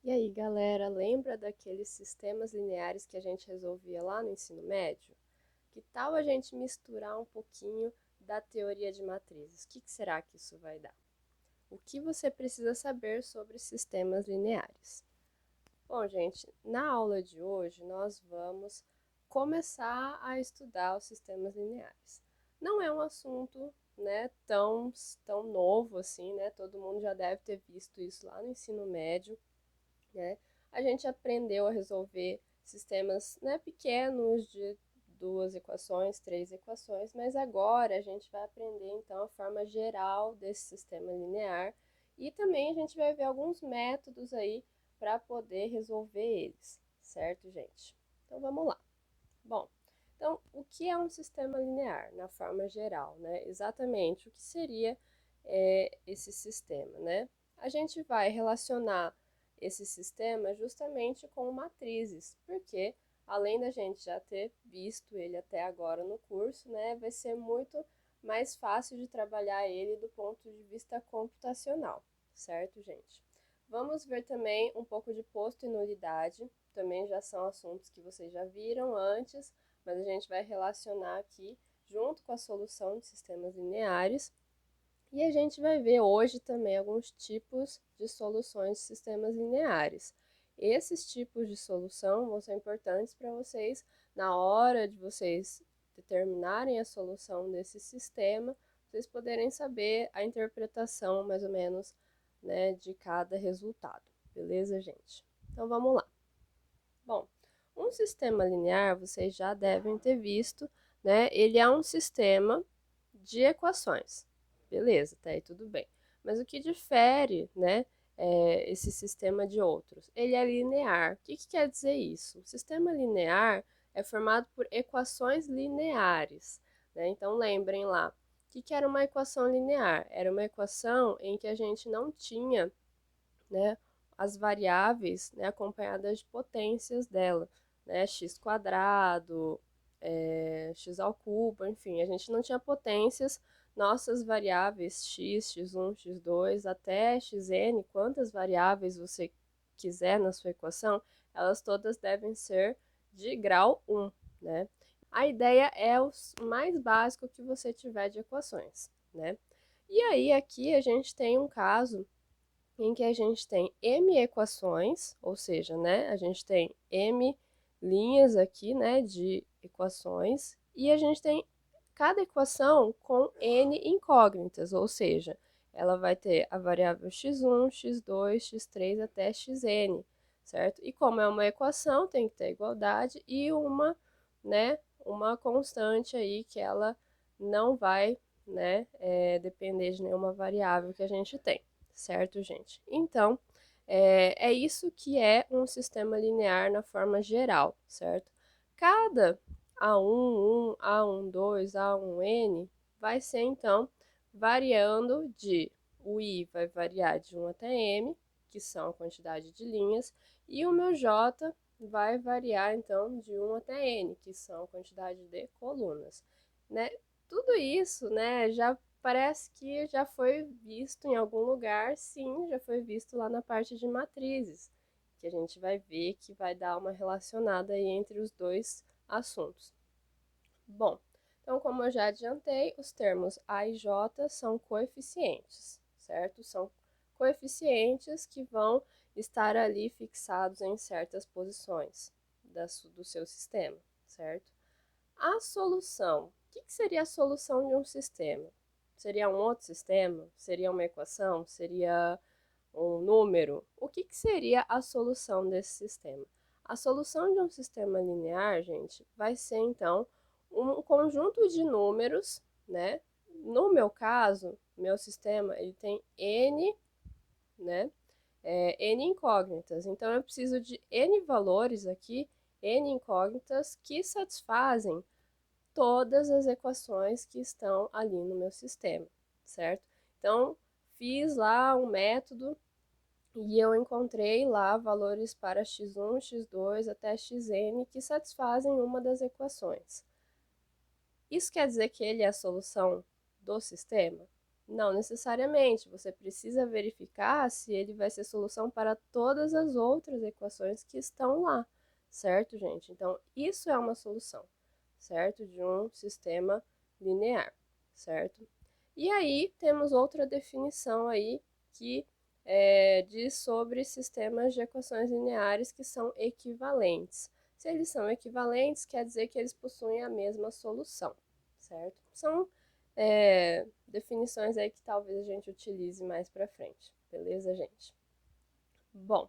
E aí, galera, lembra daqueles sistemas lineares que a gente resolvia lá no ensino médio? Que tal a gente misturar um pouquinho da teoria de matrizes? O que será que isso vai dar? O que você precisa saber sobre sistemas lineares? Bom, gente, na aula de hoje nós vamos começar a estudar os sistemas lineares. Não é um assunto, né, tão novo assim, né? Todo mundo já deve ter visto isso lá no ensino médio, né? A gente aprendeu a resolver sistemas, né, pequenos de duas equações, três equações, mas agora a gente vai aprender então a forma geral desse sistema linear e também a gente vai ver alguns métodos aí para poder resolver eles, certo, gente? Então vamos lá. Bom, então o que é um sistema linear na forma geral, né? Exatamente o que seria esse sistema, né? A gente vai relacionar esse sistema justamente com matrizes, porque além da gente já ter visto ele até agora no curso, né, vai ser muito mais fácil de trabalhar ele do ponto de vista computacional, certo, gente? Vamos ver também um pouco de posto e nulidade, também já são assuntos que vocês já viram antes, mas a gente vai relacionar aqui junto com a solução de sistemas lineares. E a gente vai ver hoje também alguns tipos de soluções de sistemas lineares. Esses tipos de solução vão ser importantes para vocês na hora de vocês determinarem a solução desse sistema, vocês poderem saber a interpretação mais ou menos, né, de cada resultado. Beleza, gente? Então vamos lá. Bom, um sistema linear vocês já devem ter visto, né? Ele é um sistema de equações. Beleza, tá aí tudo bem. Mas o que difere, né, esse sistema de outros? Ele é linear. O que quer dizer isso? O sistema linear é formado por equações lineares, né? Então lembrem lá, o que era uma equação linear? Era uma equação em que a gente não tinha, né, as variáveis, né, acompanhadas de potências dela, né, x quadrado, x ao cubo, enfim, a gente não tinha potências, nossas variáveis x, x1, x2, até xn, quantas variáveis você quiser na sua equação, elas todas devem ser de grau 1, né? A ideia é o mais básico que você tiver de equações, né? E aí aqui a gente tem um caso em que a gente tem m equações, ou seja, né, a gente tem m linhas aqui, né, de equações, e a gente tem cada equação com n incógnitas, ou seja, ela vai ter a variável x1, x2, x3 até xn, certo? E como é uma equação, tem que ter igualdade e uma, né, uma constante aí que ela não vai, né, depender de nenhuma variável que a gente tem, certo, gente? Então, é isso que é um sistema linear na forma geral, certo? Cada A1, A12, A1N vai ser, então, variando de... O I vai variar de 1 até M, que são a quantidade de linhas, e o meu J vai variar, então, de 1 até N, que são a quantidade de colunas, né? Tudo isso, né, já parece que já foi visto em algum lugar, sim, já foi visto lá na parte de matrizes, que a gente vai ver que vai dar uma relacionada aí entre os dois assuntos. Bom, então como eu já adiantei, os termos A e J são coeficientes, certo? São coeficientes que vão estar ali fixados em certas posições do seu sistema, certo? A solução. O que seria a solução de um sistema? Seria um outro sistema? Seria uma equação? Seria um número? O que seria a solução desse sistema? A solução de um sistema linear, gente, vai ser então um conjunto de números, né? No meu caso, meu sistema ele tem n, né? N incógnitas. Então eu preciso de n valores aqui, n incógnitas que satisfazem todas as equações que estão ali no meu sistema, certo? Então, fiz lá um método e eu encontrei lá valores para x1, x2 até xn que satisfazem uma das equações. Isso quer dizer que ele é a solução do sistema? Não necessariamente, você precisa verificar se ele vai ser solução para todas as outras equações que estão lá, certo, gente? Então, isso é uma solução, certo? De um sistema linear, certo? E aí, temos outra definição aí que diz sobre sistemas de equações lineares que são equivalentes. Se eles são equivalentes, quer dizer que eles possuem a mesma solução, certo? São definições aí que talvez a gente utilize mais para frente, beleza, gente? Bom,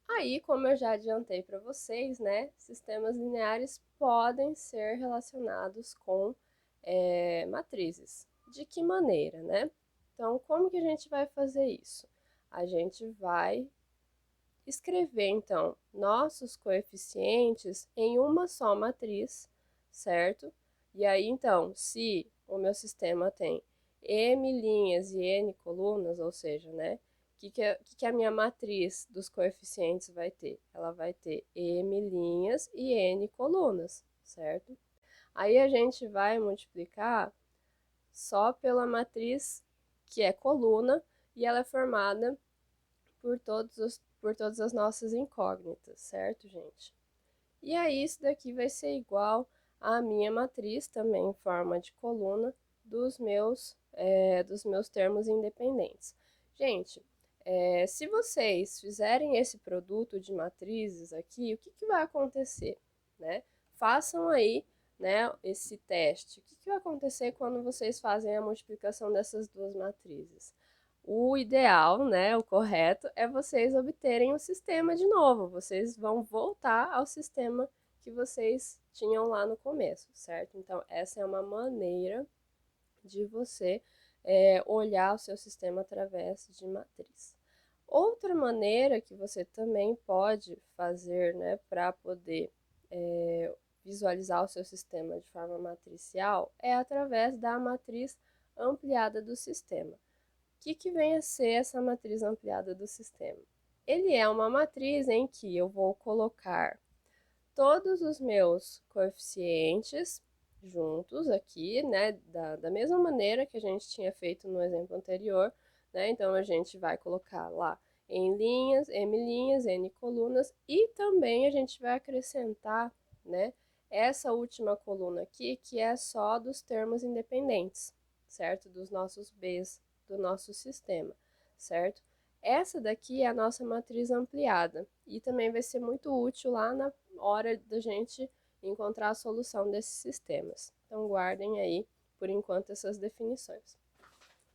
aí, como eu já adiantei para vocês, né, sistemas lineares podem ser relacionados com matrizes. De que maneira, né? Então, como que a gente vai fazer isso? A gente vai escrever, então, nossos coeficientes em uma só matriz, certo? E aí, então, se o meu sistema tem m linhas e n colunas, ou seja, né? Que a minha matriz dos coeficientes vai ter? Ela vai ter m linhas e n colunas, certo? Aí a gente vai multiplicar só pela matriz que é coluna e ela é formada por todas as nossas incógnitas, certo, gente? E aí, isso daqui vai ser igual à minha matriz, também em forma de coluna, dos meus termos independentes. Gente, se vocês fizerem esse produto de matrizes aqui, o que vai acontecer? Né? Façam aí, né, esse teste. O que vai acontecer quando vocês fazem a multiplicação dessas duas matrizes? O ideal, né, o correto, é vocês obterem o sistema de novo. Vocês vão voltar ao sistema que vocês tinham lá no começo, certo? Então, essa é uma maneira de você olhar o seu sistema através de matriz. Outra maneira que você também pode fazer, né, para poder visualizar o seu sistema de forma matricial é através da matriz ampliada do sistema. O que vem a ser essa matriz ampliada do sistema? Ele é uma matriz em que eu vou colocar todos os meus coeficientes juntos aqui, né, da mesma maneira que a gente tinha feito no exemplo anterior, né, então a gente vai colocar lá em linhas, n colunas, e também a gente vai acrescentar, né, essa última coluna aqui, que é só dos termos independentes, certo? Dos nossos b's do nosso sistema, certo? Essa daqui é a nossa matriz ampliada e também vai ser muito útil lá na hora da gente encontrar a solução desses sistemas. Então, guardem aí, por enquanto, essas definições.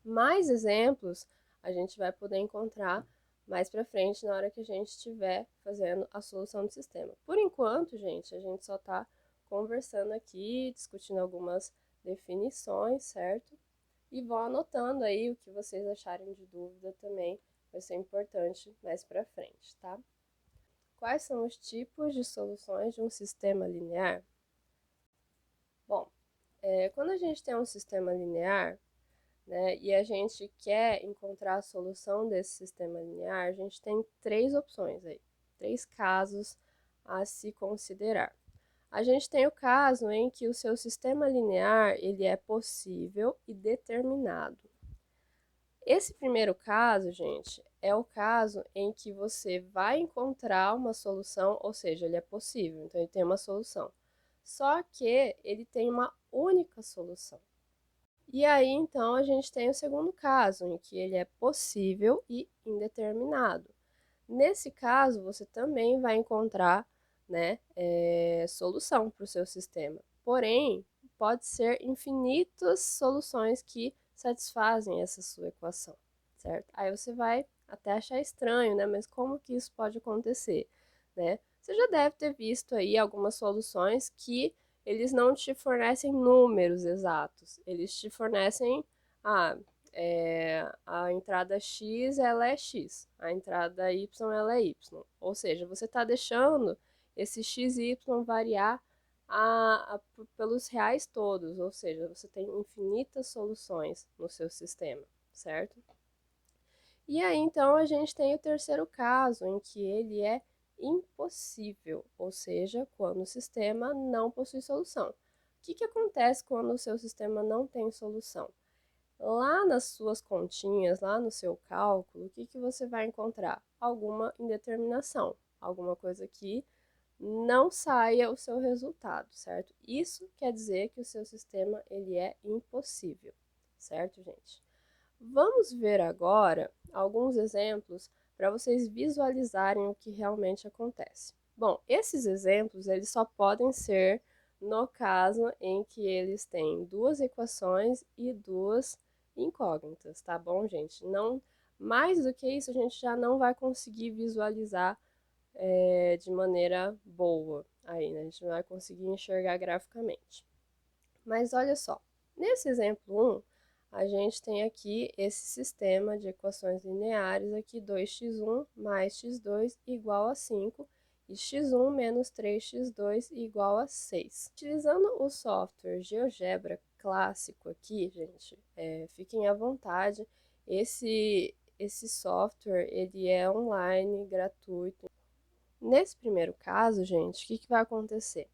Mais exemplos a gente vai poder encontrar mais para frente na hora que a gente estiver fazendo a solução do sistema. Por enquanto, gente, a gente só está conversando aqui, discutindo algumas definições, certo? E vão anotando aí o que vocês acharem de dúvida também, vai ser importante mais para frente, tá? Quais são os tipos de soluções de um sistema linear? Bom, quando a gente tem um sistema linear, né, e a gente quer encontrar a solução desse sistema linear, a gente tem três opções aí, três casos a se considerar. A gente tem o caso em que o seu sistema linear ele é possível e determinado. Esse primeiro caso, gente, é o caso em que você vai encontrar uma solução, ou seja, ele é possível, então ele tem uma solução. Só que ele tem uma única solução. E aí, então, a gente tem o segundo caso, em que ele é possível e indeterminado. Nesse caso, você também vai encontrar, né, solução para o seu sistema. Porém, pode ser infinitas soluções que satisfazem essa sua equação, certo? Aí você vai até achar estranho, né? Mas como que isso pode acontecer, né? Você já deve ter visto aí algumas soluções que eles não te fornecem números exatos, eles te fornecem a entrada x ela é x, a entrada y ela é y. Ou seja, você está deixando esse x e y variar pelos reais todos, ou seja, você tem infinitas soluções no seu sistema, certo? E aí, então, a gente tem o terceiro caso, em que ele é impossível, ou seja, quando o sistema não possui solução. O que acontece quando o seu sistema não tem solução? Lá nas suas continhas, lá no seu cálculo, o que que você vai encontrar? Alguma indeterminação, alguma coisa que não saia o seu resultado, certo? Isso quer dizer que o seu sistema ele é impossível, certo, gente? Vamos ver agora alguns exemplos para vocês visualizarem o que realmente acontece. Bom, esses exemplos eles só podem ser no caso em que eles têm duas equações e duas incógnitas, tá bom, gente? Não, mais do que isso, a gente já não vai conseguir visualizar de maneira boa aí, né? A gente não vai conseguir enxergar graficamente. Mas olha só, nesse exemplo 1, a gente tem aqui esse sistema de equações lineares aqui, 2x1 mais x2 igual a 5 e x1 menos 3x2 igual a 6. Utilizando o software GeoGebra clássico aqui, gente, fiquem à vontade, esse software ele é online, gratuito. Nesse primeiro caso, gente, o que vai acontecer?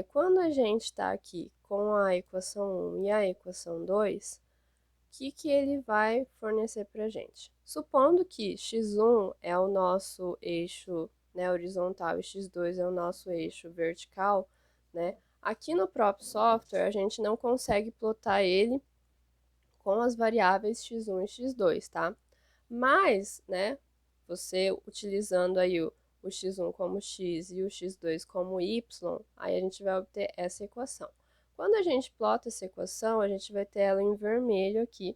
Quando a gente está aqui com a equação 1 e a equação 2, o que ele vai fornecer para a gente? Supondo que x1 é o nosso eixo, né, horizontal e x2 é o nosso eixo vertical, né? Aqui no próprio software a gente não consegue plotar ele com as variáveis x1 e x2, tá? Mas, né, você utilizando aí o x1 como x e o x2 como y, aí a gente vai obter essa equação. Quando a gente plota essa equação, a gente vai ter ela em vermelho aqui,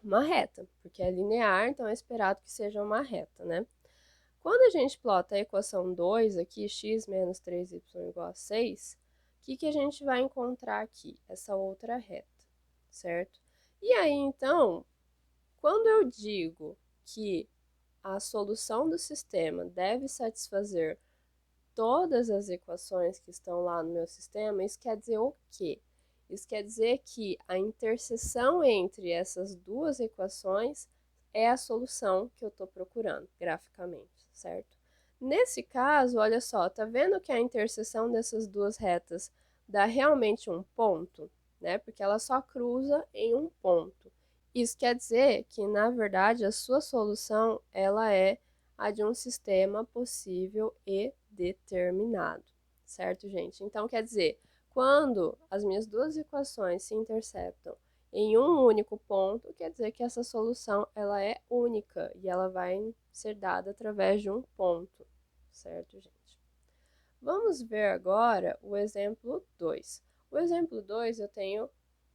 uma reta, porque é linear, então é esperado que seja uma reta, né? Quando a gente plota a equação 2 aqui, x menos 3y igual a 6, o que a gente vai encontrar aqui? Essa outra reta, certo? E aí, então, quando eu digo que a solução do sistema deve satisfazer todas as equações que estão lá no meu sistema, isso quer dizer o quê? Isso quer dizer que a interseção entre essas duas equações é a solução que eu estou procurando graficamente, certo? Nesse caso, olha só, tá vendo que a interseção dessas duas retas dá realmente um ponto, né? Porque ela só cruza em um ponto. Isso quer dizer que, na verdade, a sua solução ela é a de um sistema possível e determinado, certo, gente? Então, quer dizer, quando as minhas duas equações se interceptam em um único ponto, quer dizer que essa solução ela é única e ela vai ser dada através de um ponto, certo, gente? Vamos ver agora o exemplo 2. O exemplo 2 eu tenho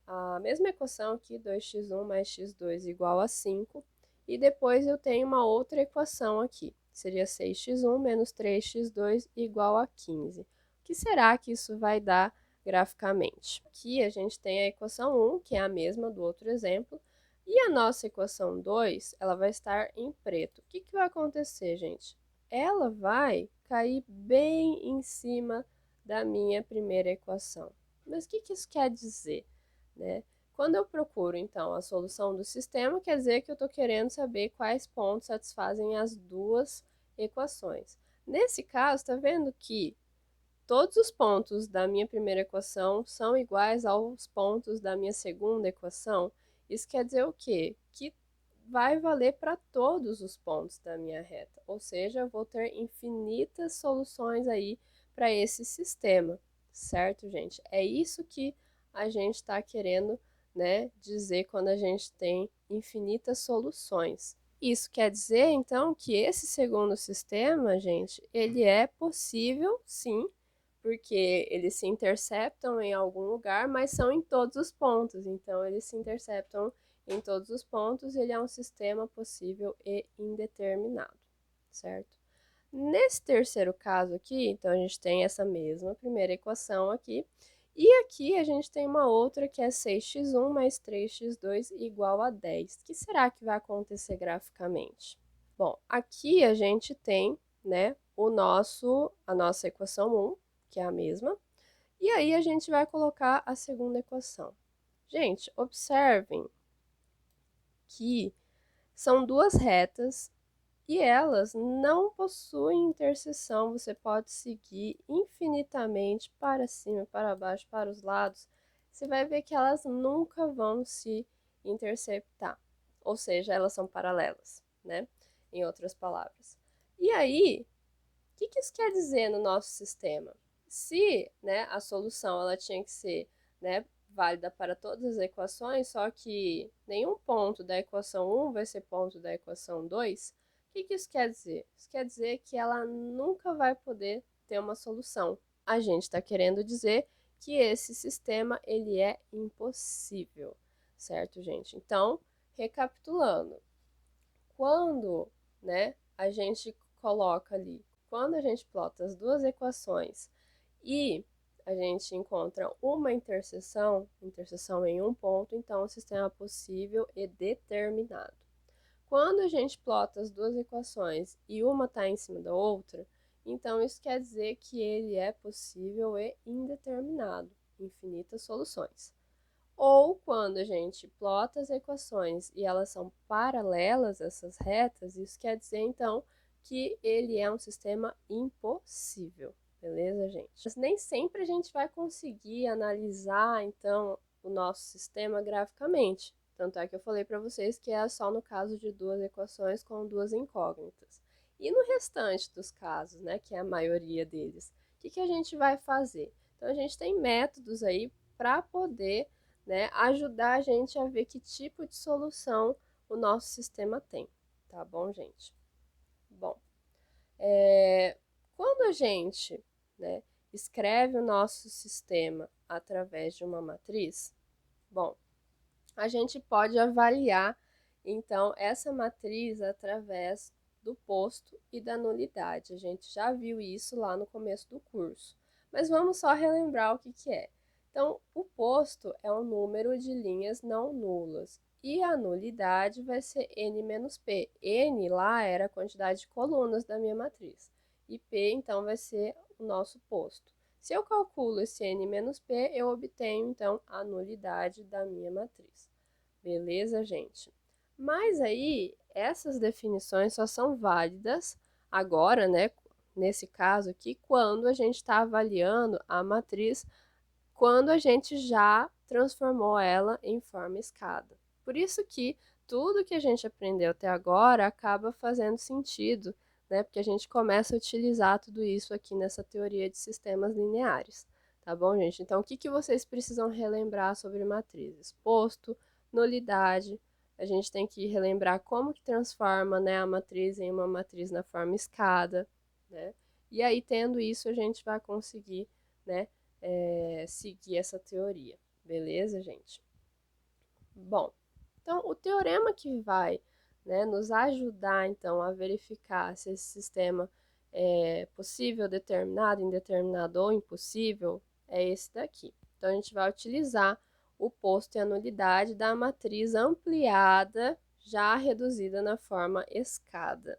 a mesma equação aqui, 2x1 mais x2 igual a 5, e depois eu tenho uma outra equação aqui, seria 6x1 menos 3x2 igual a 15. O que será que isso vai dar graficamente? Aqui a gente tem a equação 1, que é a mesma do outro exemplo, e a nossa equação 2, ela vai estar em preto. O que vai acontecer, gente? Ela vai cair bem em cima da minha primeira equação. Mas o que isso quer dizer? Né? Quando eu procuro, então, a solução do sistema, quer dizer que eu estou querendo saber quais pontos satisfazem as duas equações. Nesse caso, está vendo que todos os pontos da minha primeira equação são iguais aos pontos da minha segunda equação? Isso quer dizer o quê? Que vai valer para todos os pontos da minha reta, ou seja, eu vou ter infinitas soluções aí para esse sistema, certo, gente? É isso que a gente está querendo, né, dizer quando a gente tem infinitas soluções. Isso quer dizer, então, que esse segundo sistema, gente, ele é possível, sim, porque eles se interceptam em algum lugar, mas são em todos os pontos. Então, eles se interceptam em todos os pontos, ele é um sistema possível e indeterminado, certo? Nesse terceiro caso aqui, então a gente tem essa mesma primeira equação aqui, e aqui a gente tem uma outra que é 6x1 mais 3x2 igual a 10. O que será que vai acontecer graficamente? Bom, aqui a gente tem, né, a nossa equação 1, que é a mesma, e aí a gente vai colocar a segunda equação. Gente, observem que são duas retas e elas não possuem interseção. Você pode seguir infinitamente para cima, para baixo, para os lados. Você vai ver que elas nunca vão se interceptar. Ou seja, elas são paralelas, né? Em outras palavras. E aí, o que isso quer dizer no nosso sistema? Se, né, a solução ela tinha que ser, né, válida para todas as equações, só que nenhum ponto da equação 1 vai ser ponto da equação 2, o que isso quer dizer? Isso quer dizer que ela nunca vai poder ter uma solução. A gente está querendo dizer que esse sistema ele é impossível, certo, gente? Então, recapitulando, quando, né, a gente coloca ali, quando a gente plota as duas equações e a gente encontra uma interseção em um ponto, então o sistema é possível e determinado. Quando a gente plota as duas equações e uma está em cima da outra, então isso quer dizer que ele é possível e indeterminado, infinitas soluções. Ou quando a gente plota as equações e elas são paralelas, essas retas, isso quer dizer então que ele é um sistema impossível, beleza, gente? Mas nem sempre a gente vai conseguir analisar então o nosso sistema graficamente. Tanto é que eu falei para vocês que é só no caso de duas equações com duas incógnitas. E no restante dos casos, né, que é a maioria deles, o que a gente vai fazer? Então a gente tem métodos aí para poder, né, ajudar a gente a ver que tipo de solução o nosso sistema tem, tá bom, gente? Bom, quando a gente, né, escreve o nosso sistema através de uma matriz, bom, a gente pode avaliar, então, essa matriz através do posto e da nulidade. A gente já viu isso lá no começo do curso, mas vamos só relembrar o que é. Então, o posto é o número de linhas não nulas e a nulidade vai ser n menos p. N lá era a quantidade de colunas da minha matriz e p, então, vai ser o nosso posto. Se eu calculo esse n menos p, eu obtenho, então, a nulidade da minha matriz. Beleza, gente? Mas aí, essas definições só são válidas agora, né? Nesse caso aqui, quando a gente está avaliando a matriz, quando a gente já transformou ela em forma escada. Por isso que tudo que a gente aprendeu até agora acaba fazendo sentido, né? Porque a gente começa a utilizar tudo isso aqui nessa teoria de sistemas lineares. Tá bom, gente? Então, o que vocês precisam relembrar sobre matrizes? Posto, nulidade, a gente tem que relembrar como que transforma, né, a matriz em uma matriz na forma escada, né? E aí, tendo isso, a gente vai conseguir, né, seguir essa teoria. Beleza, gente? Bom, então o teorema que vai, né, nos ajudar então a verificar se esse sistema é possível, determinado, indeterminado ou impossível é esse daqui. Então a gente vai utilizar o posto e a nulidade da matriz ampliada, já reduzida na forma escada,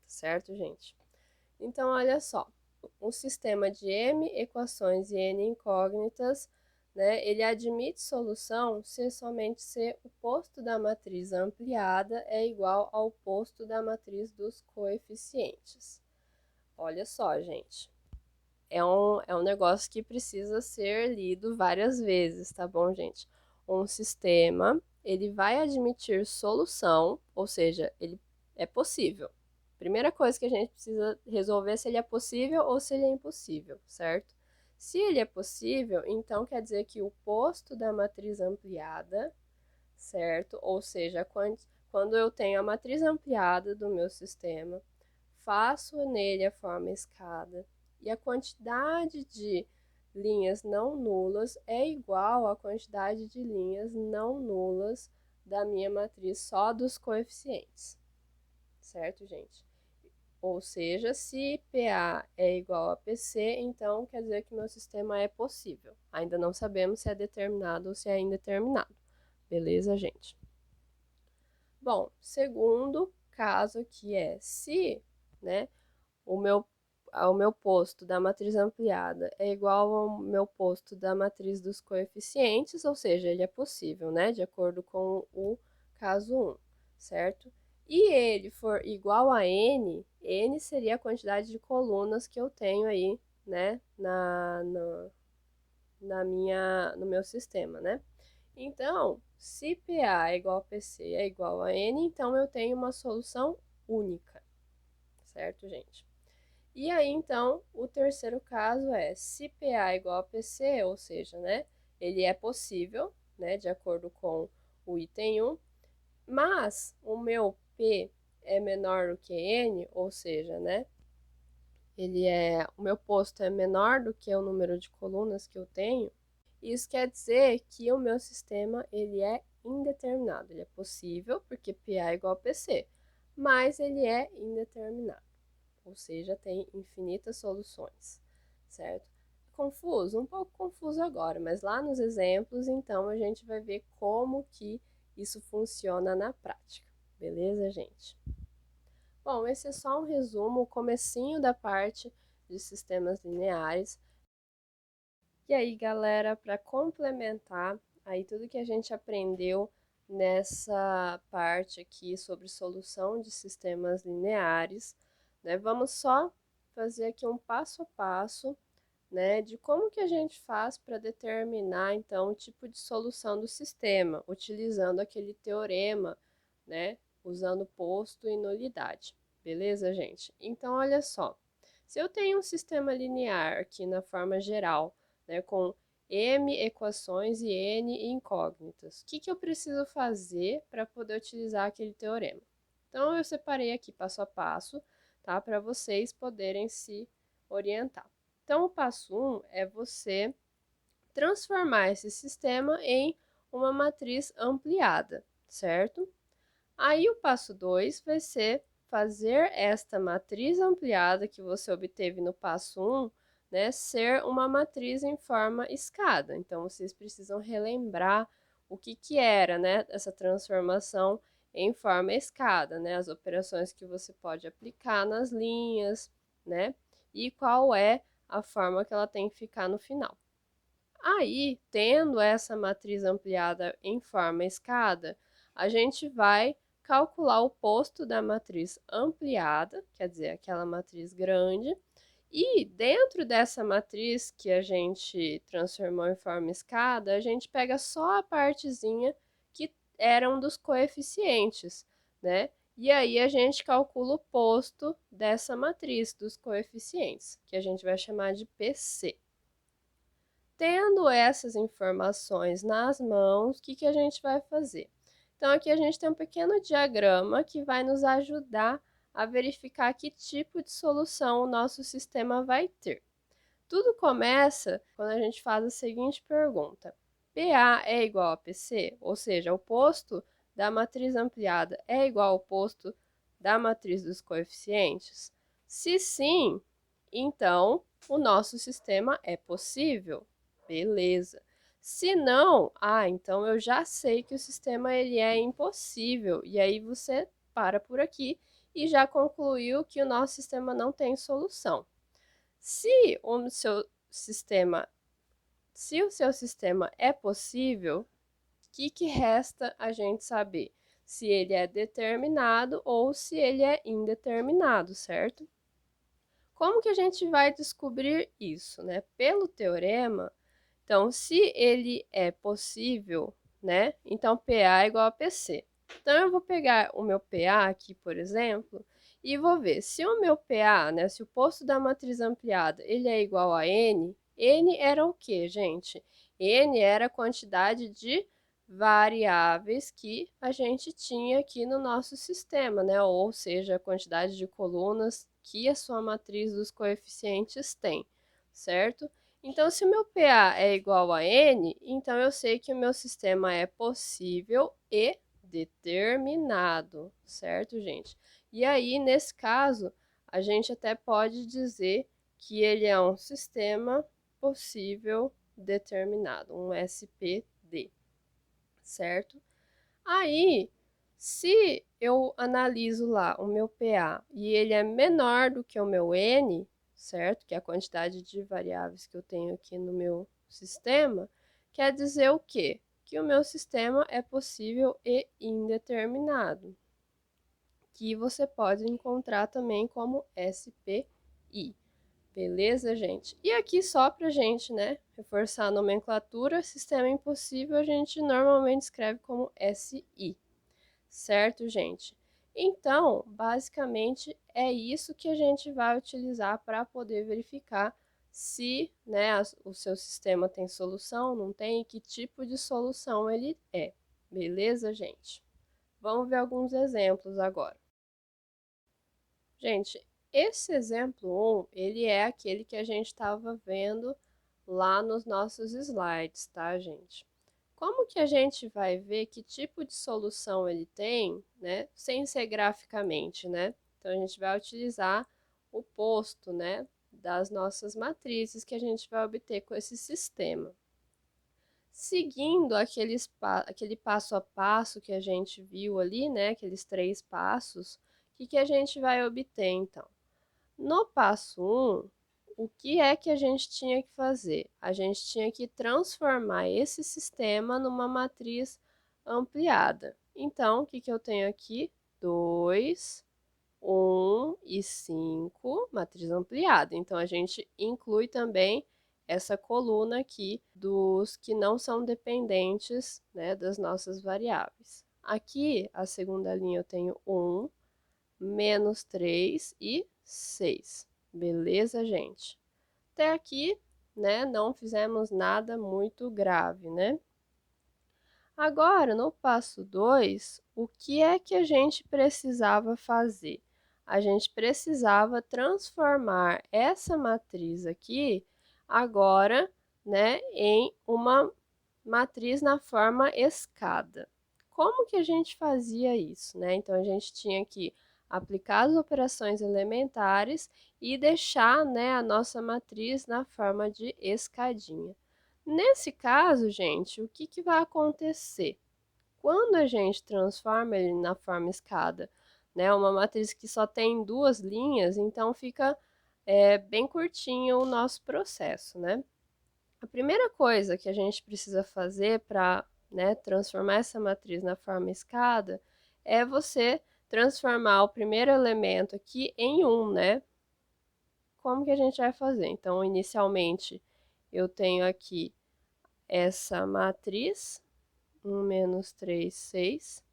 certo, gente? Então olha só, um sistema de m equações e n incógnitas, né, ele admite solução se o posto da matriz ampliada é igual ao posto da matriz dos coeficientes. Olha só, gente. É um negócio que precisa ser lido várias vezes, tá bom, gente? Um sistema, ele vai admitir solução, ou seja, ele é possível. Primeira coisa que a gente precisa resolver é se ele é possível ou se ele é impossível, certo? Se ele é possível, então quer dizer que o posto da matriz ampliada, certo? Ou seja, quando eu tenho a matriz ampliada do meu sistema, faço nele a forma escada e a quantidade de linhas não nulas é igual à quantidade de linhas não nulas da minha matriz só dos coeficientes, certo, gente? Ou seja, se PA é igual a PC, então quer dizer que meu sistema é possível. Ainda não sabemos se é determinado ou se é indeterminado. Beleza, gente? Bom, segundo caso aqui é se, né, o meu posto da matriz ampliada é igual ao meu posto da matriz dos coeficientes, ou seja, ele é possível, né, de acordo com o caso 1, certo? E ele for igual a n, n seria a quantidade de colunas que eu tenho aí, né, no meu sistema, né? Então, se PA é igual a PC é igual a N, então eu tenho uma solução única, certo, gente? E aí, então, o terceiro caso é se PA é igual a PC, ou seja, né, ele é possível, né, de acordo com o item 1, mas o meu P é menor do que N, ou seja, né, o meu posto é menor do que o número de colunas que eu tenho. Isso quer dizer que o meu sistema ele é indeterminado. Ele é possível, porque PA é igual a PC, mas ele é indeterminado, ou seja, tem infinitas soluções, certo? Confuso? Um pouco confuso agora, mas lá nos exemplos, então, a gente vai ver como que isso funciona na prática. Beleza, gente? Bom, esse é só um resumo, o comecinho da parte de sistemas lineares. E aí, galera, para complementar aí tudo que a gente aprendeu nessa parte aqui sobre solução de sistemas lineares, né? Vamos só fazer aqui um passo a passo, né, de como que a gente faz para determinar então o tipo de solução do sistema, utilizando aquele teorema, né, usando posto e nulidade. Beleza, gente? Então, olha só. Se eu tenho um sistema linear aqui na forma geral, né, com m equações e n incógnitas, o que eu preciso fazer para poder utilizar aquele teorema? Então, eu separei aqui passo a passo, tá, para vocês poderem se orientar. Então, o passo 1 é você transformar esse sistema em uma matriz ampliada, certo? Aí, o passo 2 vai ser fazer esta matriz ampliada que você obteve no passo 1, né, ser uma matriz em forma escada. Então, vocês precisam relembrar o que era, né, essa transformação em forma escada, né, as operações que você pode aplicar nas linhas, né, e qual é a forma que ela tem que ficar no final. Aí, tendo essa matriz ampliada em forma escada, a gente vai calcular o posto da matriz ampliada, quer dizer, aquela matriz grande, e dentro dessa matriz que a gente transformou em forma escada, a gente pega só a partezinha que eram dos coeficientes, né? E aí a gente calcula o posto dessa matriz dos coeficientes, que a gente vai chamar de PC. Tendo essas informações nas mãos, o que a gente vai fazer? Então, aqui a gente tem um pequeno diagrama que vai nos ajudar a verificar que tipo de solução o nosso sistema vai ter. Tudo começa quando a gente faz a seguinte pergunta: PA é igual a PC? Ou seja, o posto da matriz ampliada é igual ao posto da matriz dos coeficientes? Se sim, então o nosso sistema é possível. Beleza. Se não, então eu já sei que o sistema ele é impossível. E aí você para por aqui e já concluiu que o nosso sistema não tem solução. Se o seu sistema, se o seu sistema é possível, o que resta a gente saber? Se ele é determinado ou se ele é indeterminado, certo? Como que a gente vai descobrir isso, né? Pelo teorema, então, se ele é possível, né? Então, PA é igual a PC. Então, eu vou pegar o meu PA aqui, por exemplo, e vou ver se o meu PA, né, se o posto da matriz ampliada, ele é igual a N, N era o quê, gente? N era a quantidade de variáveis que a gente tinha aqui no nosso sistema, né? Ou seja, a quantidade de colunas que a sua matriz dos coeficientes tem, certo? Então, se o meu PA é igual a N, então eu sei que o meu sistema é possível e determinado, certo, gente? E aí, nesse caso, a gente até pode dizer que ele é um sistema possível determinado, um SPD, certo? Aí, se eu analiso lá o meu PA e ele é menor do que o meu N, certo? Que é a quantidade de variáveis que eu tenho aqui no meu sistema, quer dizer o quê? Que o meu sistema é possível e indeterminado, que você pode encontrar também como SPI. Beleza, gente? E aqui só pra gente, né, reforçar a nomenclatura, sistema impossível a gente normalmente escreve como SI, certo, gente? Então, basicamente é isso que a gente vai utilizar para poder verificar se, né, o seu sistema tem solução, não tem, e que tipo de solução ele é. Beleza, gente? Vamos ver alguns exemplos agora. Gente, esse exemplo 1, ele é aquele que a gente estava vendo lá nos nossos slides, tá, gente? Como que a gente vai ver que tipo de solução ele tem, né, sem ser graficamente, né? Então, a gente vai utilizar o posto, né, das nossas matrizes que a gente vai obter com esse sistema. Seguindo aquele passo a passo que a gente viu ali, né, aqueles 3 passos, o que a gente vai obter, então? No passo 1, o que é que a gente tinha que fazer? A gente tinha que transformar esse sistema numa matriz ampliada. Então, o que eu tenho aqui? 2, 1 e 5, matriz ampliada. Então, a gente inclui também essa coluna aqui dos que não são dependentes, né, das nossas variáveis. Aqui, a segunda linha, eu tenho 1, menos 3 e 6. Beleza, gente? Até aqui, né, não fizemos nada muito grave, né? Agora, no passo 2, o que é que a gente precisava fazer? A gente precisava transformar essa matriz aqui agora, né, em uma matriz na forma escada. Como que a gente fazia isso, né? Então, a gente tinha que aplicar as operações elementares e deixar, né, a nossa matriz na forma de escadinha. Nesse caso, gente, o que vai acontecer? Quando a gente transforma ele na forma escada, né, uma matriz que só tem 2 linhas, então fica bem curtinho o nosso processo, né? A primeira coisa que a gente precisa fazer para, né, transformar essa matriz na forma escada é você transformar o primeiro elemento aqui em 1, né? Como que a gente vai fazer? Então, inicialmente, eu tenho aqui essa matriz, 1 menos 3, 6.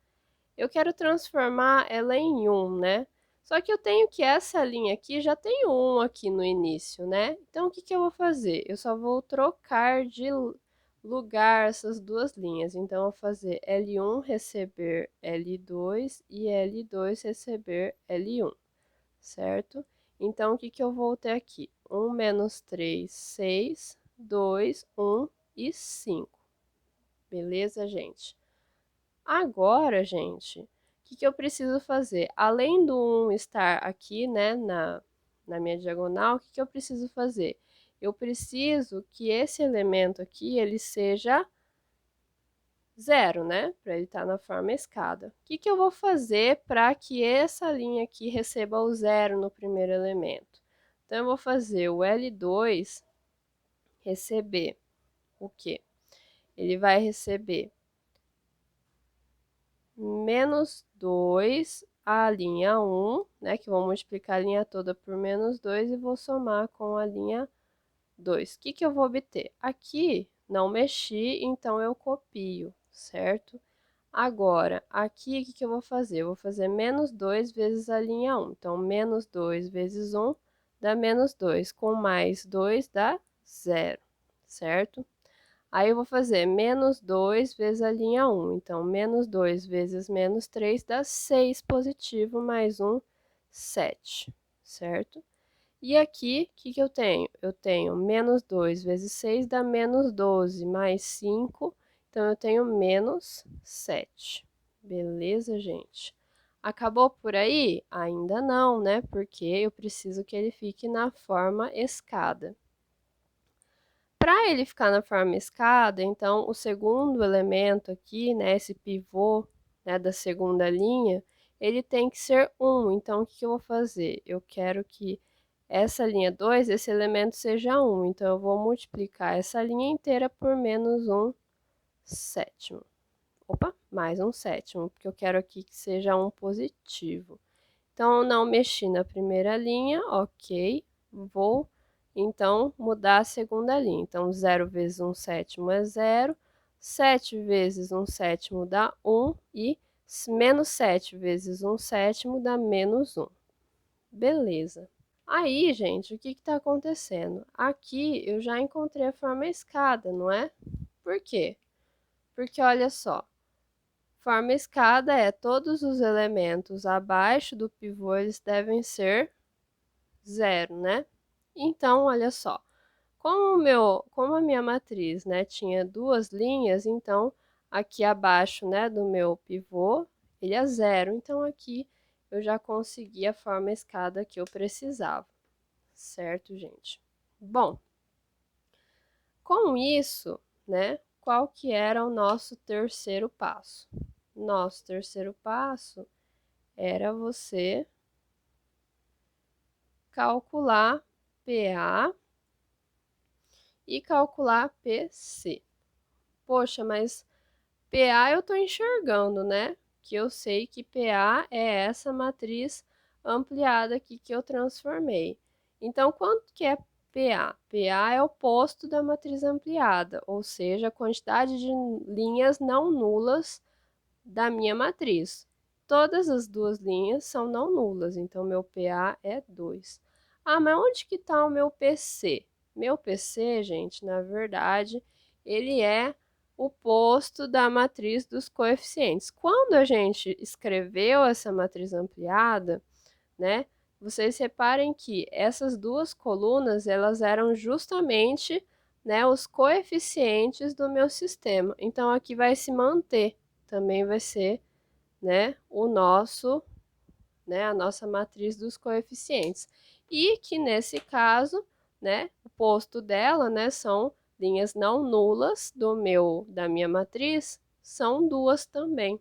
Eu quero transformar ela em 1, né? Só que eu tenho que essa linha aqui já tem 1 aqui no início, né? Então, o que eu vou fazer? Eu só vou trocar de lugar essas duas linhas. Então, eu vou fazer L1 receber L2 e L2 receber L1, certo? Então, o que eu vou ter aqui? 1 menos 3, 6, 2, 1 e 5. Beleza, gente? Agora, gente, o que eu preciso fazer? Além do 1 estar aqui, né, na minha diagonal, o que eu preciso fazer? Eu preciso que esse elemento aqui, ele seja 0, né? Para ele estar na forma escada. O que eu vou fazer para que essa linha aqui receba o 0 no primeiro elemento? Então, eu vou fazer o L2 receber o quê? Ele vai receber menos 2 a linha 1, né, que vou multiplicar a linha toda por menos 2 e vou somar com a linha 2. O que eu vou obter? Aqui não mexi, então eu copio, certo? Agora, aqui o que eu vou fazer? Eu vou fazer menos 2 vezes a linha 1. Então, menos 2 vezes 1 dá menos 2, com mais 2 dá 0, certo? Aí eu vou fazer menos 2 vezes a linha 1. Então, menos 2 vezes menos 3 dá 6 positivo, mais 1, 7, certo? E aqui, o que eu tenho? Eu tenho menos 2 vezes 6 dá menos 12, mais 5, então eu tenho menos 7. Beleza, gente? Acabou por aí? Ainda não, né? Porque eu preciso que ele fique na forma escada. Para ele ficar na forma escada, então, o segundo elemento aqui, né, esse pivô, né, da segunda linha, ele tem que ser 1. Então, o que eu vou fazer? Eu quero que essa linha 2, esse elemento seja 1. Então, eu vou multiplicar essa linha inteira por menos 1 sétimo. Opa, mais 1 sétimo, porque eu quero aqui que seja 1 positivo. Então, eu não mexi na primeira linha, ok. Vou então mudar a segunda linha. Então, 0 vezes 1/7 é 0, 7 vezes 1/7 dá 1 e menos 7 vezes 1/7 dá menos 1. Beleza. Aí, gente, o que está acontecendo? Aqui eu já encontrei a forma escada, não é? Por quê? Porque olha só, forma escada é todos os elementos abaixo do pivô, eles devem ser 0, né? Então, olha só, como a minha matriz, né, tinha duas linhas, então aqui abaixo, né, do meu pivô, ele é 0. Então aqui eu já consegui a forma escada que eu precisava, certo, gente? Bom, com isso, né, qual que era o nosso terceiro passo? Nosso terceiro passo era você calcular PA e calcular PC. Poxa, mas PA eu estou enxergando, né? Que eu sei que PA é essa matriz ampliada aqui que eu transformei. Então, quanto que é PA? PA é o posto da matriz ampliada, ou seja, a quantidade de linhas não nulas da minha matriz. Todas as duas linhas são não nulas, então meu PA é 2. Ah, mas onde que está o meu PC? Meu PC, gente, na verdade, ele é o posto da matriz dos coeficientes. Quando a gente escreveu essa matriz ampliada, né, vocês reparem que essas duas colunas, elas eram justamente, né, os coeficientes do meu sistema. Então, aqui vai se manter, também vai ser, né, a nossa matriz dos coeficientes. E que nesse caso, né, o posto dela, né, são linhas não nulas da minha matriz, são duas também,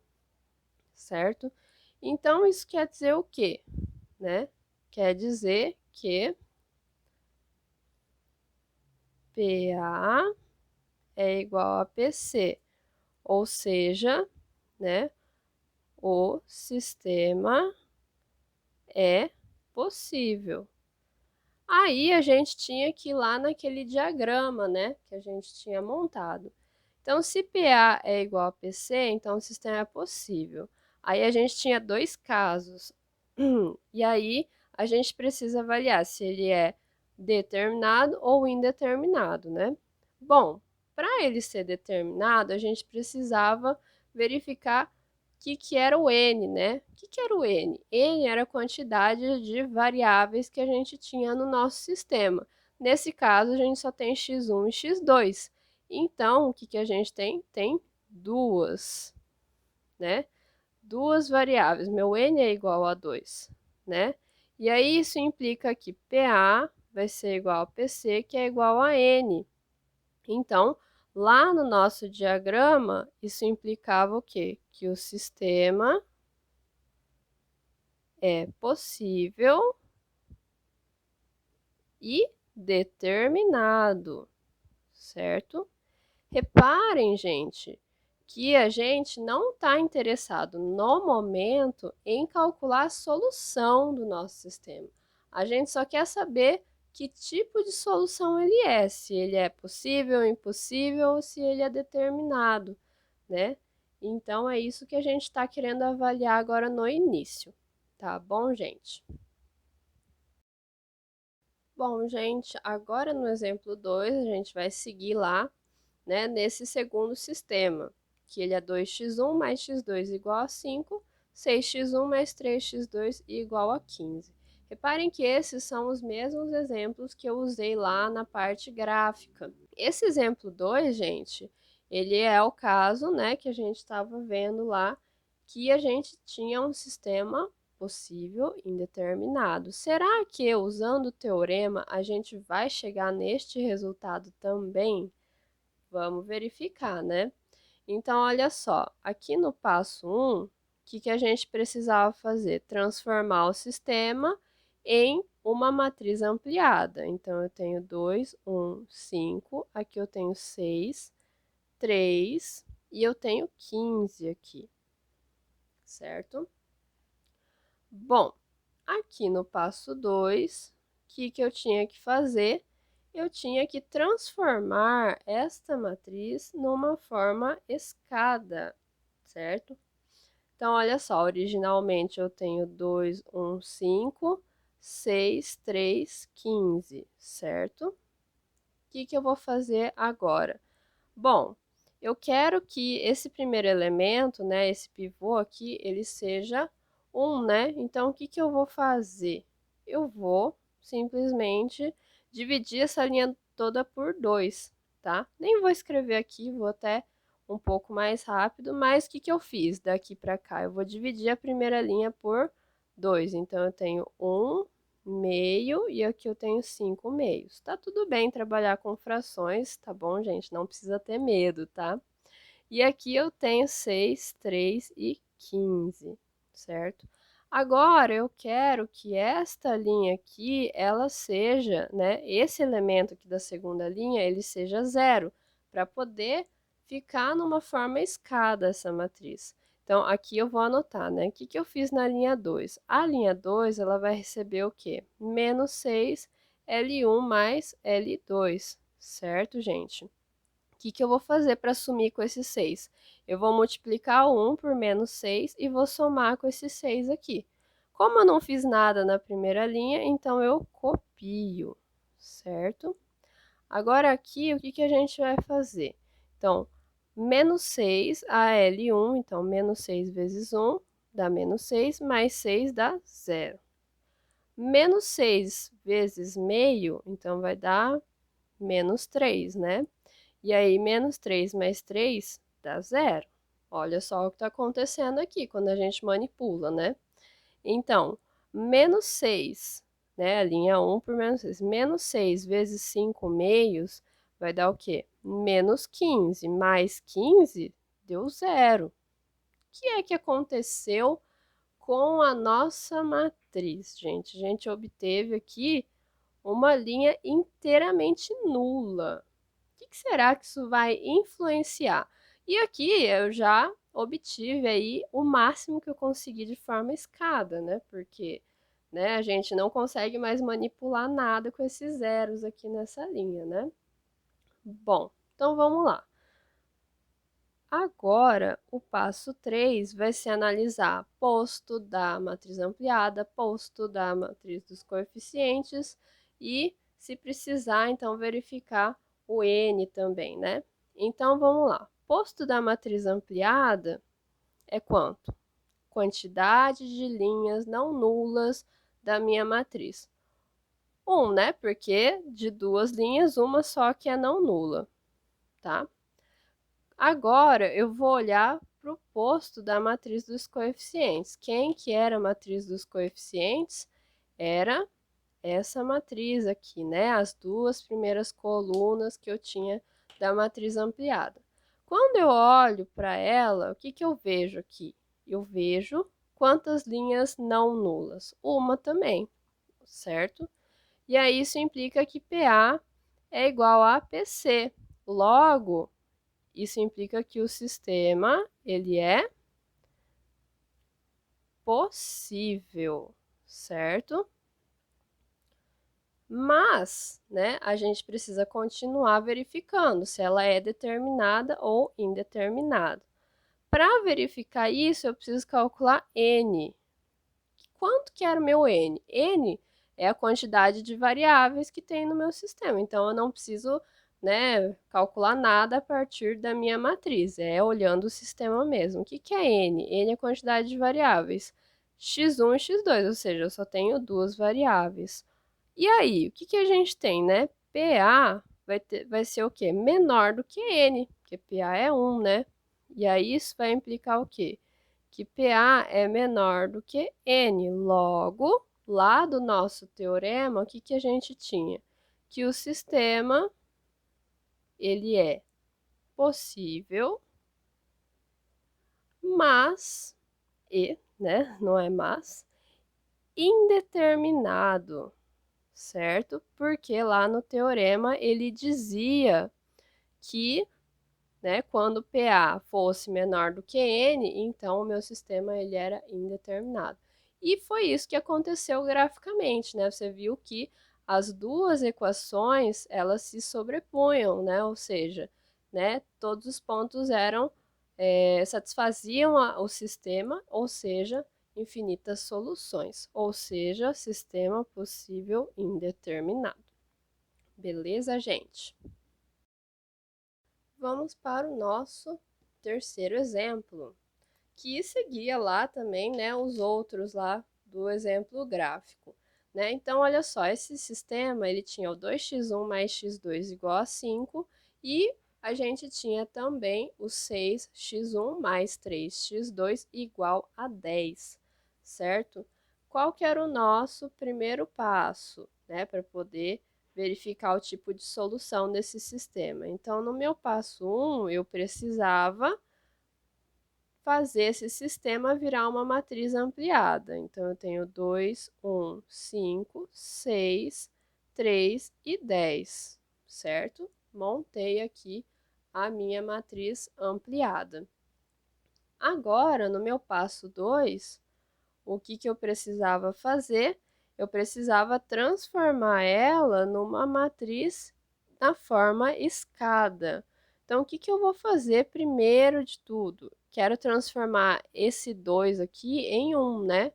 certo? Então isso quer dizer o quê, né? Quer dizer que PA é igual a PC, ou seja, né, o sistema é possível. Aí a gente tinha que ir lá naquele diagrama, né, que a gente tinha montado. Então, se PA é igual a PC, então o sistema é possível. Aí a gente tinha dois casos. E aí a gente precisa avaliar se ele é determinado ou indeterminado, né? Bom, para ele ser determinado, a gente precisava verificar que era o n, né? O que era o n? N era a quantidade de variáveis que a gente tinha no nosso sistema. Nesse caso, a gente só tem x1 e x2. Então, o que a gente tem? Tem duas, né? Duas variáveis. Meu n é igual a 2, né? E aí, isso implica que PA vai ser igual a PC, que é igual a n. Então, lá no nosso diagrama, isso implicava o quê? Que o sistema é possível e determinado, certo? Reparem, gente, que a gente não está interessado no momento em calcular a solução do nosso sistema. A gente só quer saber que tipo de solução ele é, se ele é possível, impossível ou se ele é determinado, né? Então é isso que a gente está querendo avaliar agora no início, tá bom, gente? Bom, gente, agora no exemplo 2, a gente vai seguir lá, né, nesse segundo sistema, que ele é 2x1 mais x2 igual a 5, 6x1 mais 3x2 igual a 15. Reparem que esses são os mesmos exemplos que eu usei lá na parte gráfica. Esse exemplo 2, gente, ele é o caso, né, que a gente estava vendo lá, que a gente tinha um sistema possível indeterminado. Será que usando o teorema a gente vai chegar neste resultado também? Vamos verificar, né? Então, olha só, aqui no passo 1, o que a gente precisava fazer? Transformar o sistema em uma matriz ampliada. Então, eu tenho 2, 1, 5, aqui eu tenho 6, 3 e eu tenho 15 aqui, certo? Bom, aqui no passo 2, o que eu tinha que fazer? eu tinha que transformar esta matriz numa forma escada, certo? Então, olha só, originalmente eu tenho 2, 1, 5, 6, 3, 15, certo? O que eu vou fazer agora? Bom, eu quero que esse primeiro elemento, né, esse pivô aqui, ele seja 1, né? Então, o que eu vou fazer? Eu vou simplesmente dividir essa linha toda por 2, tá? Nem vou escrever aqui, vou até um pouco mais rápido, mas o que eu fiz daqui para cá? Eu vou dividir a primeira linha por 2, então eu tenho 1 meio e aqui eu tenho 5 meios. Tá tudo bem trabalhar com frações, tá bom, gente? Não precisa ter medo, tá? E aqui eu tenho 6, 3 e 15, certo? Agora eu quero que esta linha aqui, ela seja, né, esse elemento aqui da segunda linha, ele seja 0, para poder ficar numa forma escada essa matriz. Então, aqui eu vou anotar, né? O que eu fiz na linha 2? A linha 2, ela vai receber o quê? Menos 6 L1 mais L2, certo, gente? O que eu vou fazer para sumir com esse 6? Eu vou multiplicar 1 por menos 6 e vou somar com esse 6 aqui. Como eu não fiz nada na primeira linha, então eu copio, certo? Agora aqui, o que a gente vai fazer? Então, menos 6 a L1, então menos 6 vezes 1 dá menos 6, mais 6 dá 0. Menos 6 vezes meio, então vai dar menos 3, né? E aí, menos 3 mais 3 dá 0. Olha só o que está acontecendo aqui quando a gente manipula, né? Então, menos 6, né? A linha 1 por menos 6. Menos 6 vezes 5 meios vai dar o quê? Menos 15. Mais 15 deu 0. O que é que aconteceu com a nossa matriz, gente? A gente obteve aqui uma linha inteiramente nula. O que será que isso vai influenciar? E aqui eu já obtive aí o máximo que eu consegui de forma escada, né? Porque, né, a gente não consegue mais manipular nada com esses zeros aqui nessa linha, né? Bom, então vamos lá. Agora, o passo 3 vai ser analisar posto da matriz ampliada, posto da matriz dos coeficientes e, se precisar, então, verificar o N também, né? Então, vamos lá. Posto da matriz ampliada é quanto? Quantidade de linhas não nulas da minha matriz. 1, né? Porque de duas linhas, uma só que é não nula, tá? Agora, eu vou olhar para o posto da matriz dos coeficientes. Quem que era a matriz dos coeficientes? Era essa matriz aqui, né? As duas primeiras colunas que eu tinha da matriz ampliada. Quando eu olho para ela, o que eu vejo aqui? Eu vejo quantas linhas não nulas? Uma também, certo? E aí isso implica que PA é igual a PC. Logo, isso implica que o sistema ele é possível, certo? Mas, né, a gente precisa continuar verificando se ela é determinada ou indeterminada. Para verificar isso, eu preciso calcular N. Quanto que era o meu N? N é a quantidade de variáveis que tem no meu sistema, então eu não preciso, né, calcular nada a partir da minha matriz, é olhando o sistema mesmo. O que é N? N é a quantidade de variáveis, x1 e x2, ou seja, eu só tenho duas variáveis. E aí, o que a gente tem, né? PA vai ser o quê? Menor do que N, porque PA é 1, né? E aí isso vai implicar o quê? Que PA é menor do que N. Logo, lá do nosso teorema, o que a gente tinha? Que o sistema, ele é possível, mas, né, não é mas, indeterminado, certo? Porque lá no teorema ele dizia que, né, quando PA fosse menor do que N, então o meu sistema ele era indeterminado. E foi isso que aconteceu graficamente, né? Você viu que as duas equações, elas se sobrepunham, né? Ou seja, né, todos os pontos eram, satisfaziam o sistema, ou seja, infinitas soluções, ou seja, sistema possível indeterminado. Beleza, gente? Vamos para o nosso terceiro exemplo, que seguia lá também, né, os outros lá do exemplo gráfico, né? Então, olha só, esse sistema, ele tinha o 2x1 mais x2 igual a 5 e a gente tinha também o 6x1 mais 3x2 igual a 10, certo? Qual que era o nosso primeiro passo, né, para poder verificar o tipo de solução desse sistema? Então, no meu passo 1, eu precisava fazer esse sistema virar uma matriz ampliada. Então, eu tenho 2, 1, 5, 6, 3 e 10, certo? Montei aqui a minha matriz ampliada. Agora, no meu passo 2, o que eu precisava fazer? Eu precisava transformar ela numa matriz na forma escada. Então, o que eu vou fazer primeiro de tudo? Quero transformar esse 2 aqui em 1, né?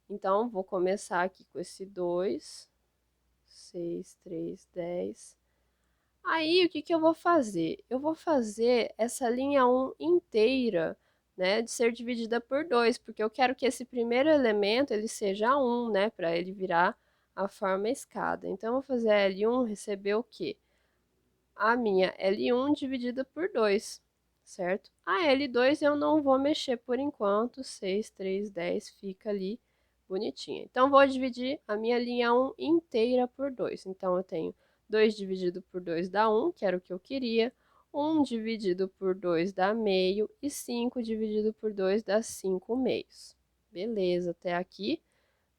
Então, vou começar aqui com esse 2, 6, 3, 10. Aí, o que eu vou fazer? Eu vou fazer essa linha 1 inteira, né, de ser dividida por 2, porque eu quero que esse primeiro elemento ele seja 1, né, para ele virar a forma escada. Então, eu vou fazer L1 receber o quê? A minha L1 dividida por 2, certo? A L2 eu não vou mexer por enquanto, 6, 3, 10 fica ali bonitinha. Então, vou dividir a minha linha 1 inteira por 2. Então, eu tenho 2 dividido por 2 dá 1, que era o que eu queria. 1 dividido por 2 dá meio. E 5 dividido por 2 dá 5 meios. Beleza, até aqui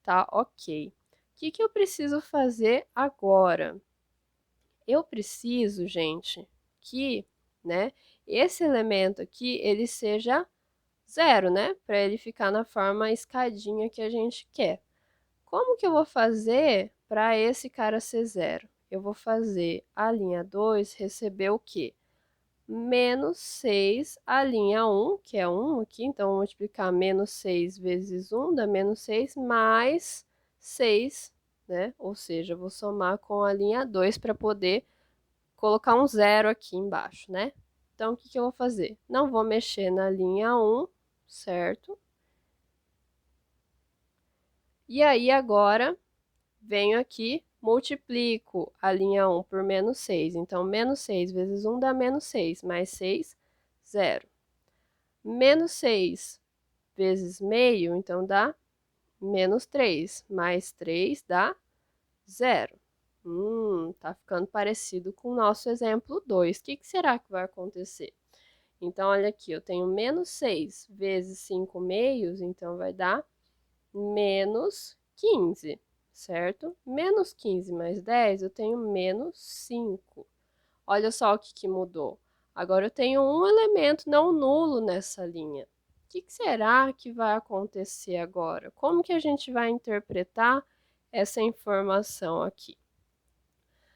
tá ok. O que eu preciso fazer agora? Eu preciso, gente, que, né, esse elemento aqui, ele seja 0, né? Para ele ficar na forma escadinha que a gente quer. Como que eu vou fazer para esse cara ser 0? Eu vou fazer a linha 2 receber o quê? Menos 6, a linha 1, que é 1 aqui, então vou multiplicar menos 6 vezes 1, dá menos 6, mais 6, né? Ou seja, vou somar com a linha 2 para poder colocar um 0 aqui embaixo, né? Então, o que eu vou fazer? Não vou mexer na linha 1, certo? E aí, agora, venho aqui, multiplico a linha 1 por menos 6. Então, menos 6 vezes 1 dá menos 6, mais 6, 0. Menos 6 vezes meio, então dá menos 3, mais 3 dá 0. Tá ficando parecido com o nosso exemplo 2. O que será que vai acontecer? Então, olha aqui, eu tenho menos 6 vezes 5 meios, então vai dar menos 15, certo? Menos 15 mais 10, eu tenho menos 5. Olha só o que mudou. Agora eu tenho um elemento não nulo nessa linha. O que será que vai acontecer agora? Como que a gente vai interpretar essa informação aqui?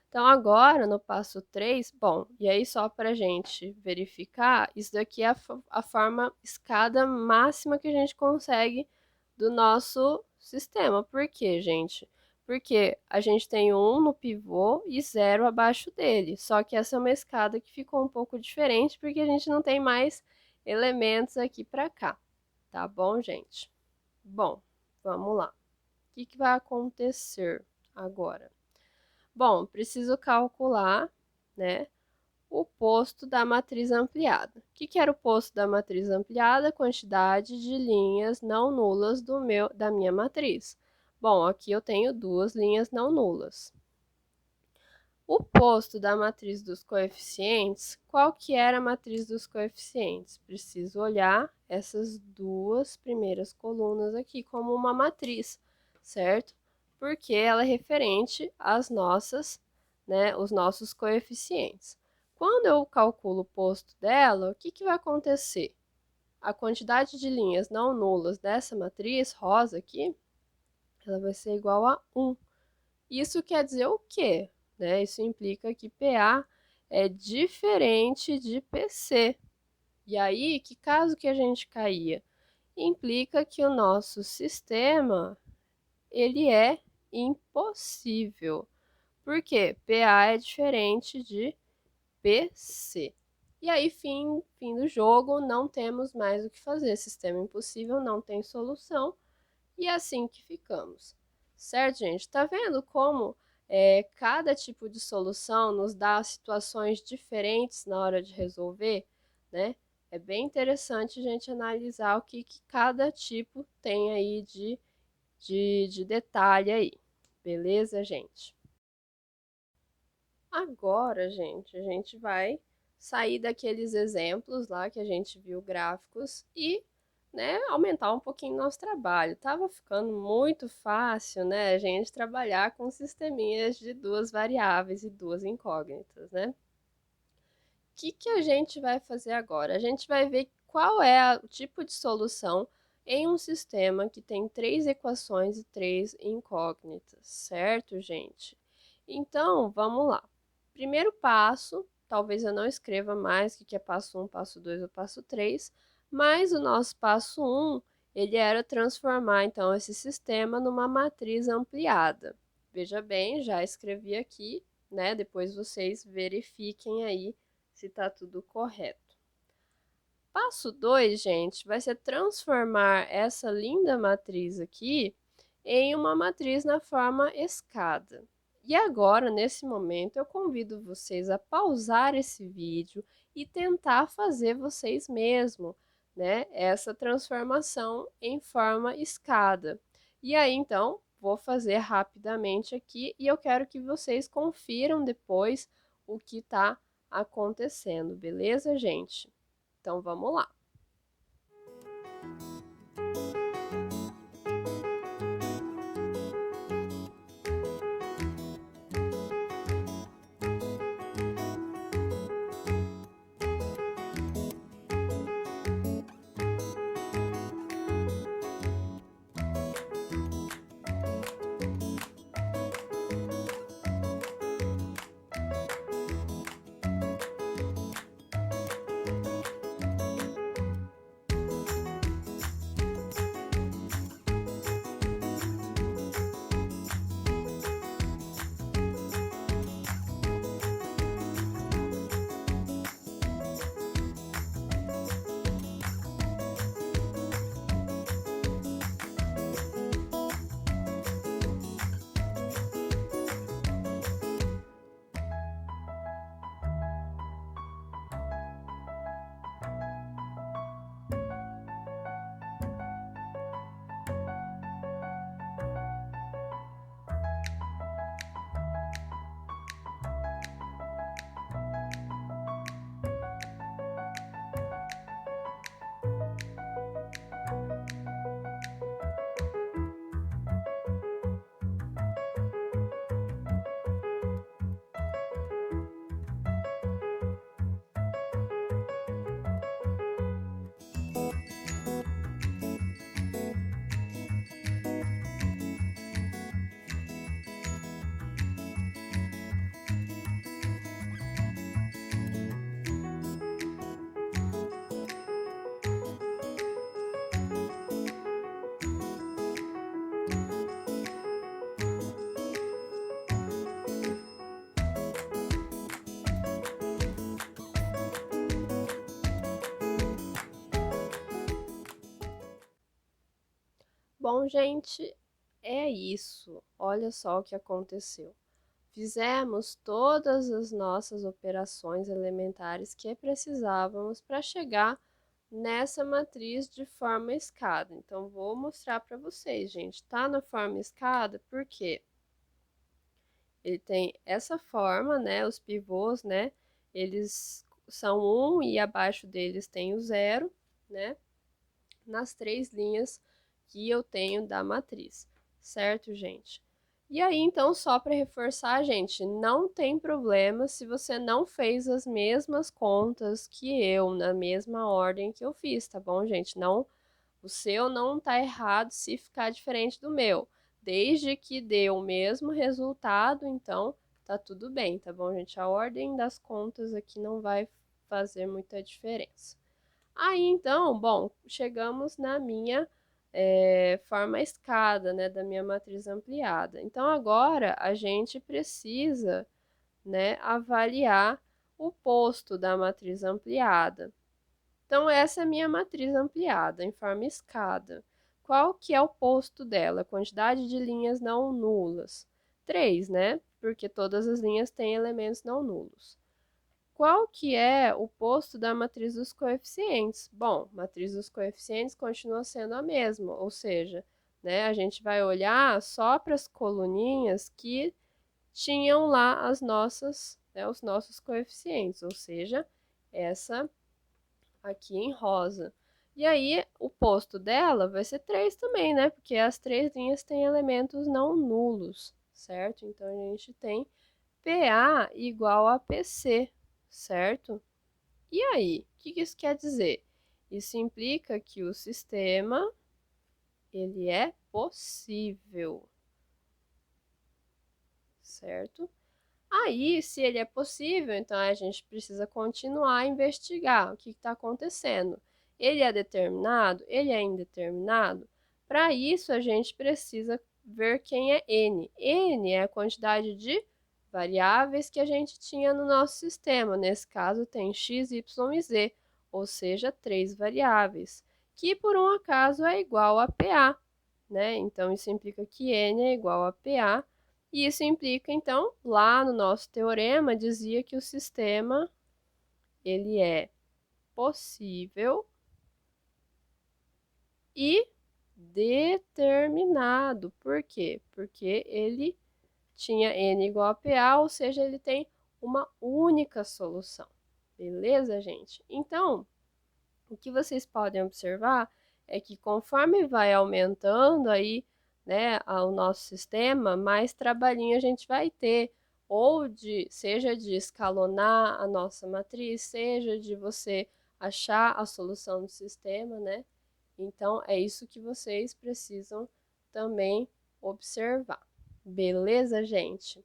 Então, agora, no passo 3, bom, e aí só para a gente verificar, isso daqui é a forma escada máxima que a gente consegue do nosso sistema. Por quê, gente? Porque a gente tem 1 no pivô e 0 abaixo dele. Só que essa é uma escada que ficou um pouco diferente, porque a gente não tem mais elementos aqui para cá. Tá bom, gente? Bom, vamos lá. O que vai acontecer agora? Bom, preciso calcular, né, o posto da matriz ampliada. O que era o posto da matriz ampliada? Quantidade de linhas não nulas da minha matriz. Bom, aqui eu tenho duas linhas não nulas. O posto da matriz dos coeficientes, qual que era a matriz dos coeficientes? Preciso olhar essas duas primeiras colunas aqui como uma matriz, certo? Porque ela é referente às nossas, né, os nossos coeficientes. Quando eu calculo o posto dela, o que vai acontecer? A quantidade de linhas não nulas dessa matriz rosa aqui, ela vai ser igual a 1. Isso quer dizer o quê? Né? Isso implica que PA é diferente de PC. E aí, que caso que a gente caía? Implica que o nosso sistema ele é impossível. Por quê? PA é diferente de PC. E aí, fim do jogo, não temos mais o que fazer. Sistema impossível não tem solução. E é assim que ficamos. Certo, gente? Tá vendo como cada tipo de solução nos dá situações diferentes na hora de resolver, né? É bem interessante a gente analisar o que cada tipo tem aí de detalhe aí. Beleza, gente? Agora, gente, a gente vai sair daqueles exemplos lá que a gente viu gráficos e, né, aumentar um pouquinho nosso trabalho. Tava ficando muito fácil, né, a gente trabalhar com sisteminhas de duas variáveis e duas incógnitas, né? Que a gente vai fazer agora? A gente vai ver qual é o tipo de solução em um sistema que tem três equações e três incógnitas, certo, gente? Então, vamos lá. Primeiro passo, talvez eu não escreva mais o que é passo 1, passo 2 ou passo 3, mas o nosso passo 1, ele era transformar então esse sistema numa matriz ampliada. Veja bem, já escrevi aqui, né? Depois vocês verifiquem aí se está tudo correto. Passo 2, gente, vai ser transformar essa linda matriz aqui em uma matriz na forma escada. E agora, nesse momento, eu convido vocês a pausar esse vídeo e tentar fazer vocês mesmos, né, essa transformação em forma escada. E aí, então, vou fazer rapidamente aqui e eu quero que vocês confiram depois o que está acontecendo, beleza, gente? Então, vamos lá. Bom, gente, é isso. Olha só o que aconteceu. Fizemos todas as nossas operações elementares que precisávamos para chegar nessa matriz de forma escada. Então, vou mostrar para vocês, gente. Tá na forma escada porque ele tem essa forma, né? Os pivôs, né? Eles são 1 e abaixo deles tem o 0, né? Nas três linhas que eu tenho da matriz, certo, gente? E aí, então, só para reforçar, gente, não tem problema se você não fez as mesmas contas que eu, na mesma ordem que eu fiz, tá bom, gente? Não, o seu não tá errado se ficar diferente do meu. Desde que dê o mesmo resultado, então tá tudo bem, tá bom, gente? A ordem das contas aqui não vai fazer muita diferença. Aí, então, bom, chegamos na minha forma escada, né, da minha matriz ampliada. Então, agora a gente precisa, né, avaliar o posto da matriz ampliada. Então, essa é a minha matriz ampliada, em forma escada. Qual que é o posto dela? Quantidade de linhas não nulas. 3, né? Porque todas as linhas têm elementos não nulos. Qual que é o posto da matriz dos coeficientes? Bom, a matriz dos coeficientes continua sendo a mesma, ou seja, né, a gente vai olhar só para as coluninhas que tinham lá as nossas, né, os nossos coeficientes, ou seja, essa aqui em rosa. E aí, o posto dela vai ser 3 também, né? Porque as 3 linhas têm elementos não nulos, certo? Então, a gente tem PA igual a PC, certo? E aí, o que isso quer dizer? Isso implica que o sistema ele é possível, certo? Aí, se ele é possível, então a gente precisa continuar a investigar o que está acontecendo. Ele é determinado? Ele é indeterminado? Para isso, a gente precisa ver quem é n. N é a quantidade de variáveis que a gente tinha no nosso sistema. Nesse caso, tem x, y e z, ou seja, 3 variáveis, que por um acaso é igual a PA, né? Então, isso implica que n é igual a PA. E isso implica, então, lá no nosso teorema, dizia que o sistema ele é possível e determinado. Por quê? Porque ele tinha n igual a PA, ou seja, ele tem uma única solução. Beleza, gente? Então, o que vocês podem observar é que conforme vai aumentando aí, né, o nosso sistema, mais trabalhinho a gente vai ter, ou seja de escalonar a nossa matriz, seja de você achar a solução do sistema, né? Então, é isso que vocês precisam também observar. Beleza, gente?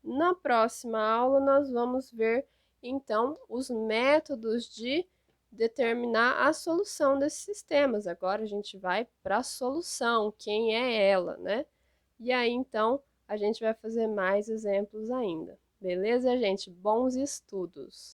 Na próxima aula, nós vamos ver, então, os métodos de determinar a solução desses sistemas. Agora, a gente vai para a solução, quem é ela, né? E aí, então, a gente vai fazer mais exemplos ainda. Beleza, gente? Bons estudos!